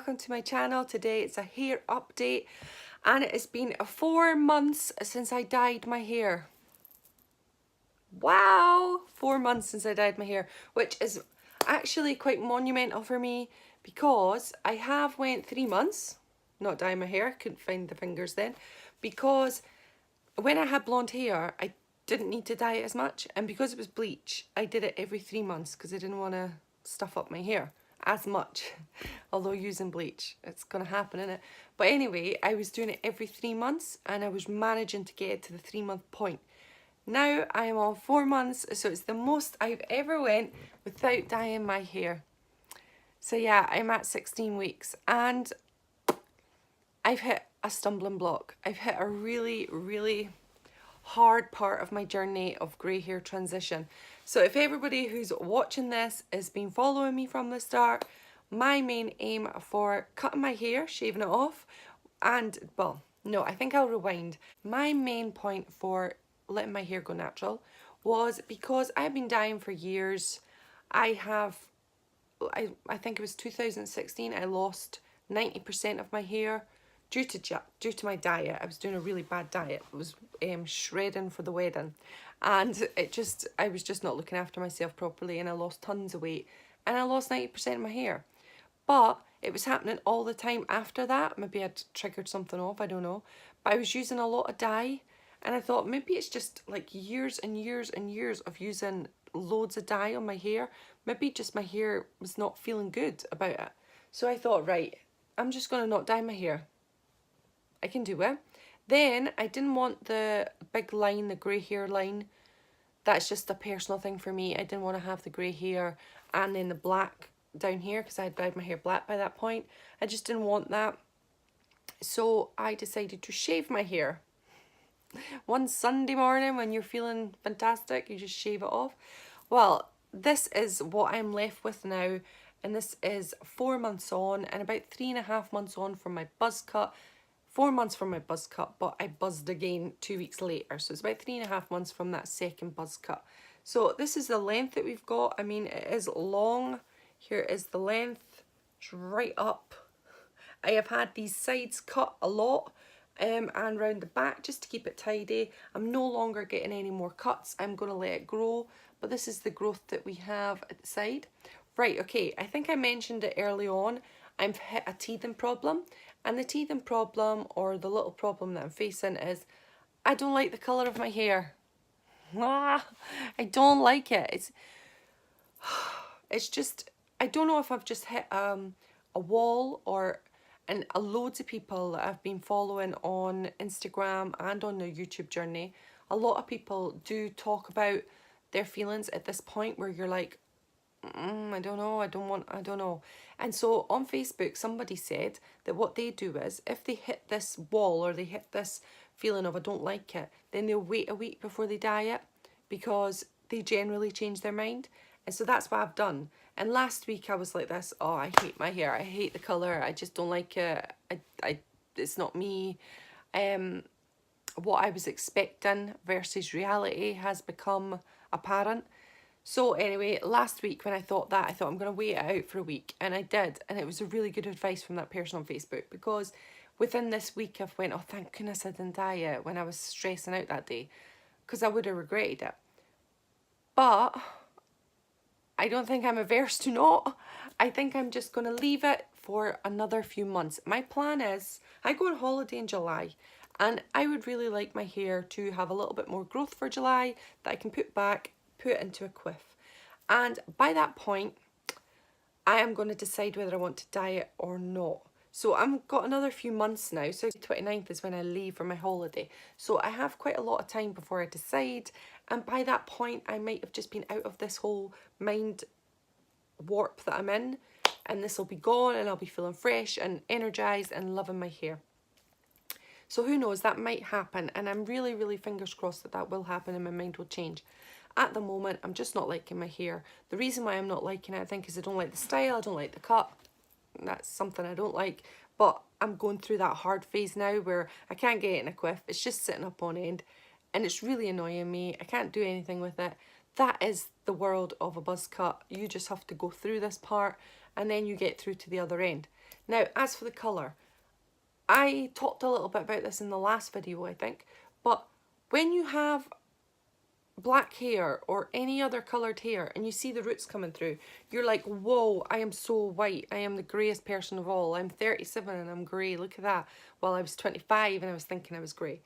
welcome to my channel. Today it's a hair update and it has been 4 months since I dyed my hair. Wow, 4 months since I dyed my hair, which is actually quite monumental for me because I have went 3 months not dyeing my hair. Couldn't find the fingers then, because when I had blonde hair I didn't need to dye it as much, and because it was bleach I did it every 3 months because I didn't want to stuff up my hair as much. Although using bleach, it's gonna happen, innit? But anyway, I was doing it every 3 months and I was managing to get it to the 3 month point. Now I am on 4 months, so it's the most I've ever went without dyeing my hair. So yeah, I'm at 16 weeks and I've hit a stumbling block. I've hit a really hard part of my journey of grey hair transition. So if everybody who's watching this has been following me from the start, my main aim for cutting my hair, shaving it off, and, well, no, I think I'll rewind. My main point for letting my hair go natural was because I've been dyeing for years. I think it was 2016, I lost 90% of my hair due to my diet. I was doing a really bad diet. I was shredding for the wedding, and I was just not looking after myself properly, and I lost tons of weight and I lost 90% of my hair. But it was happening all the time after that. Maybe I'd triggered something off, I don't know. But I was using a lot of dye, and I thought maybe it's just like years and years and years of using loads of dye on my hair. Maybe just my hair was not feeling good about it. So I thought, right, I'm just gonna not dye my hair. I can do it. Then I didn't want the big line, the grey hair line. That's just a personal thing for me. I didn't want to have the grey hair and then the black down here because I had dyed my hair black by that point. I just didn't want that. So I decided to shave my hair. One Sunday morning when you're feeling fantastic, you just shave it off. Well, this is what I'm left with now, and this is 4 months on and about 3.5 months on from my buzz cut. 4 months from my buzz cut, but I buzzed again 2 weeks later. So it's about 3.5 months from that second buzz cut. So this is the length that we've got. I mean, it is long. Here is the length. It's right up. I have had these sides cut a lot and round the back just to keep it tidy. I'm no longer getting any more cuts. I'm going to let it grow. But this is the growth that we have at the side. Right, okay. I think I mentioned it early on. I've hit a teething problem. And the teething problem, or the little problem that I'm facing, is I don't like the colour of my hair. I don't like it. It's just, I don't know if I've just hit a wall, and loads of people that I've been following on Instagram and on their YouTube journey, a lot of people do talk about their feelings at this point where you're like, I don't know, I don't know. And so on Facebook, somebody said that what they do is, if they hit this wall or they hit this feeling of I don't like it, then they'll wait a week before they dye it because they generally change their mind. And so that's what I've done. And last week I was like this, oh, I hate my hair, I hate the colour, I just don't like it, it's not me. What I was expecting versus reality has become apparent. So anyway, last week when I thought I'm going to wait it out for a week, and I did, and it was a really good advice from that person on Facebook, because within this week I've went, oh, thank goodness I didn't dye it when I was stressing out that day, because I would have regretted it. But I don't think I'm averse to not. I think I'm just going to leave it for another few months. My plan is, I go on holiday in July, and I would really like my hair to have a little bit more growth for July that I can put back, put it into a quiff. And by that point, I am going to decide whether I want to dye it or not. So I've got another few months now. So 29th is when I leave for my holiday. So I have quite a lot of time before I decide. And by that point, I might have just been out of this whole mind warp that I'm in. And this will be gone and I'll be feeling fresh and energized and loving my hair. So who knows, that might happen. And I'm really fingers crossed that that will happen and my mind will change. At the moment, I'm just not liking my hair. The reason why I'm not liking it, I think, is I don't like the style, I don't like the cut. That's something I don't like. But I'm going through that hard phase now where I can't get it in a quiff. It's just sitting up on end. And it's really annoying me. I can't do anything with it. That is the world of a buzz cut. You just have to go through this part and then you get through to the other end. Now, as for the colour, I talked a little bit about this in the last video, I think, but when you have black hair or any other coloured hair and you see the roots coming through, you're like, whoa, I am so white. I am the greyest person of all. I'm 37 and I'm grey. Look at that. Well, I was 25 and I was thinking I was grey.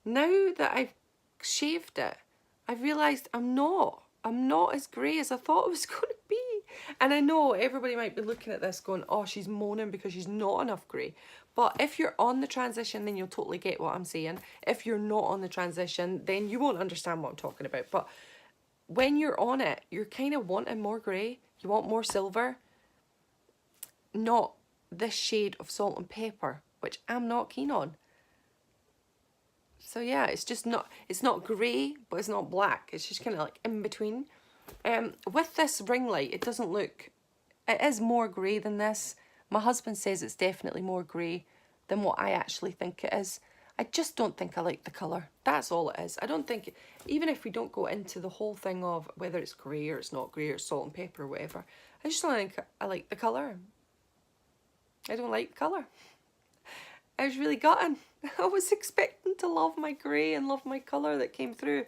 Now that I've shaved it, I've realised I'm not as grey as I thought it was going to be. And I know everybody might be looking at this going, oh, she's moaning because she's not enough grey. But if you're on the transition, then you'll totally get what I'm saying. If you're not on the transition, then you won't understand what I'm talking about. But when you're on it, you're kind of wanting more grey. You want more silver. Not this shade of salt and pepper, which I'm not keen on. So yeah, it's not grey, but it's not black. It's just kind of like in between. With this ring light, it doesn't look, it is more grey than this. My husband says it's definitely more grey than what I actually think it is. I just don't think I like the colour. That's all it is. I don't think, even if we don't go into the whole thing of whether it's grey or it's not grey or salt and pepper or whatever, I just don't think I like the colour. I don't like the colour. I was really gutted. I was expecting to love my grey and love my colour that came through,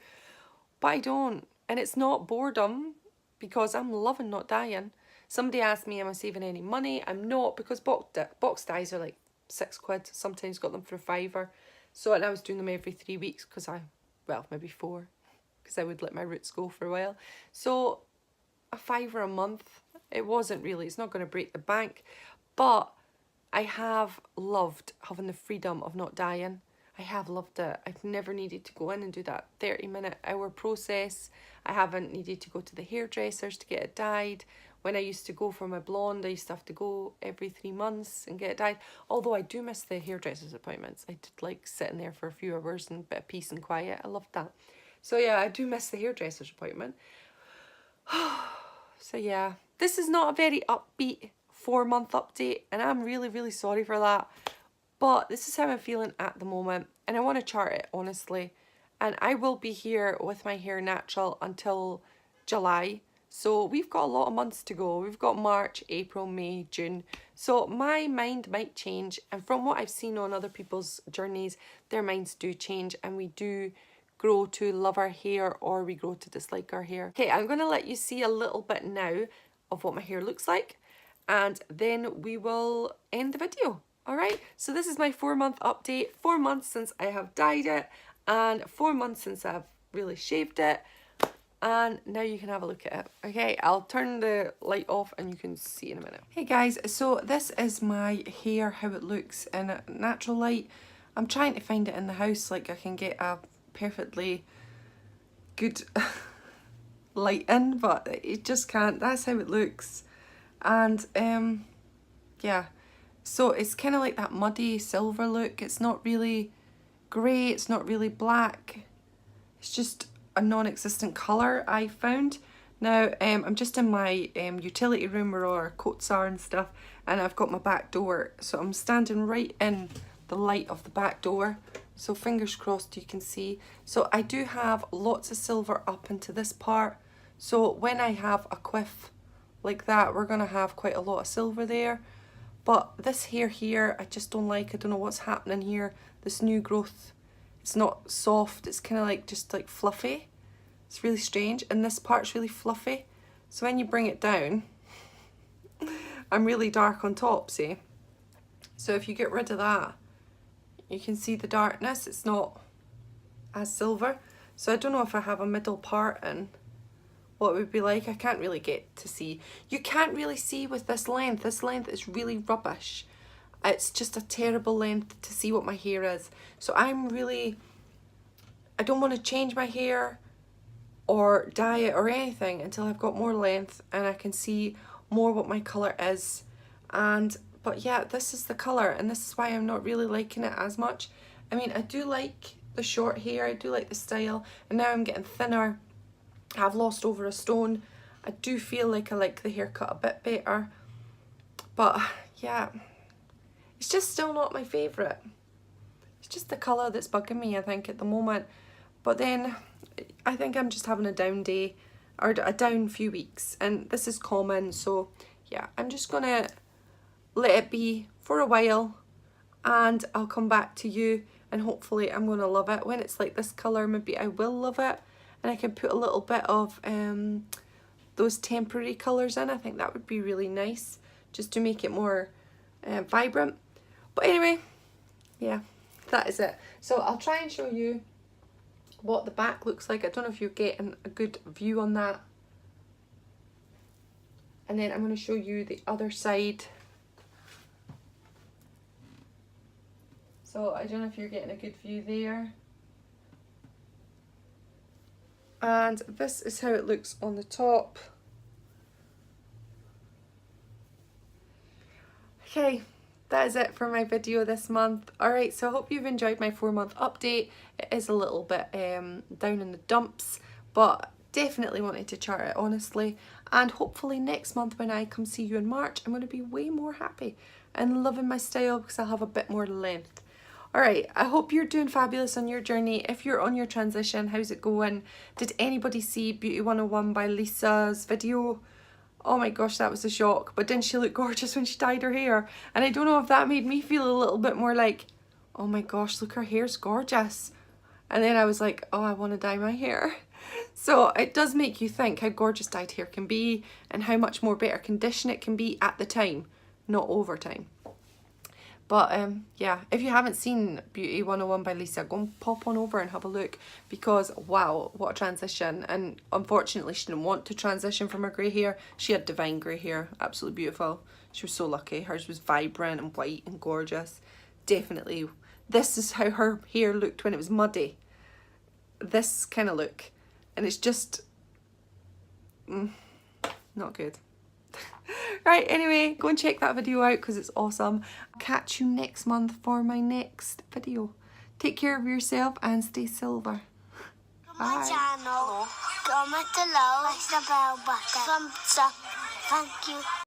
but I don't. And it's not boredom, because I'm loving not dyeing. Somebody asked me, am I saving any money? I'm not, because box dyes are like £6. Sometimes got them for £5. So, and I was doing them every 3 weeks because well, maybe 4, because I would let my roots go for a while. So a £5 a month, it wasn't really, it's not going to break the bank, but I have loved having the freedom of not dyeing. I have loved it. I've never needed to go in and do that 30-minute-hour process. I haven't needed to go to the hairdressers to get it dyed. When I used to go for my blonde, I used to have to go every 3 months and get it dyed. Although I do miss the hairdresser's appointments. I did like sitting there for a few hours and a bit of peace and quiet. I loved that. So yeah, I do miss the hairdresser's appointment. So yeah, this is not a very upbeat 4-month update, and I'm really, really sorry for that. But this is how I'm feeling at the moment, and I want to chart it, honestly. And I will be here with my hair natural until July. So we've got a lot of months to go. We've got March, April, May, June. So my mind might change. And from what I've seen on other people's journeys, their minds do change, and we do grow to love our hair, or we grow to dislike our hair. Okay, I'm going to let you see a little bit now of what my hair looks like, and then we will end the video. Alright, so this is my 4-month update. 4 months since I have dyed it, and 4 months since I've really shaved it. And now you can have a look at it. Okay, I'll turn the light off and you can see in a minute. Hey guys, so this is my hair, how it looks in a natural light. I'm trying to find it in the house, like I can get a perfectly good light in, but it just can't. That's how it looks. And yeah. So it's kind of like that muddy silver look. It's not really grey, it's not really black. It's just a non-existent colour I found. Now I'm just in my utility room where all our coats are and stuff, and I've got my back door. So I'm standing right in the light of the back door. So fingers crossed you can see. So I do have lots of silver up into this part. So when I have a quiff like that, we're going to have quite a lot of silver there. But this hair here, I just don't like. I don't know what's happening here. This new growth, it's not soft. It's kind of like just like fluffy. It's really strange. And this part's really fluffy. So when you bring it down, I'm really dark on top, see? So if you get rid of that, you can see the darkness. It's not as silver. So I don't know if I have a middle part in what it would be like. I can't really get to see. You can't really see with this length. This length is really rubbish. It's just a terrible length to see what my hair is. So I don't want to change my hair or dye it or anything until I've got more length and I can see more what my colour is. But yeah, this is the colour, and this is why I'm not really liking it as much. I mean, I do like the short hair, I do like the style, and now I'm getting thinner. I've lost over a stone. I do feel like I like the haircut a bit better, but yeah, it's just still not my favourite. It's just the colour that's bugging me, I think, at the moment. But then I think I'm just having a down day, or a down few weeks, and this is common. So yeah, I'm just gonna let it be for a while, and I'll come back to you, and hopefully I'm going to love it. When it's like this colour, maybe I will love it, and I can put a little bit of those temporary colours in. I think that would be really nice, just to make it more vibrant. But anyway, yeah, that is it. So I'll try and show you what the back looks like. I don't know if you're getting a good view on that. And then I'm going to show you the other side. So I don't know if you're getting a good view there. And this is how it looks on the top. Okay, that is it for my video this month. Alright, so I hope you've enjoyed my 4-month update. It is a little bit down in the dumps, but definitely wanted to chart it honestly. And hopefully next month when I come see you in March, I'm going to be way more happy and loving my style because I'll have a bit more length. Alright, I hope you're doing fabulous on your journey. If you're on your transition, how's it going? Did anybody see Beauty 101 by Lisa's video? Oh my gosh, that was a shock. But didn't she look gorgeous when she dyed her hair? And I don't know if that made me feel a little bit more like, oh my gosh, look, her hair's gorgeous. And then I was like, oh, I want to dye my hair. So it does make you think how gorgeous dyed hair can be and how much more better condition it can be at the time, not over time. But yeah, if you haven't seen Beauty 101 by Lisa, go and pop on over and have a look, because wow, what a transition. And unfortunately she didn't want to transition from her grey hair. She had divine grey hair, absolutely beautiful. She was so lucky. Hers was vibrant and white and gorgeous. Definitely, this is how her hair looked when it was muddy. This kind of look. And it's just not good. Right, anyway, go and check that video out because it's awesome. I'll catch you next month for my next video. Take care of yourself and stay silver. My channel, comment below, press the bell button, thumbs up, thank you.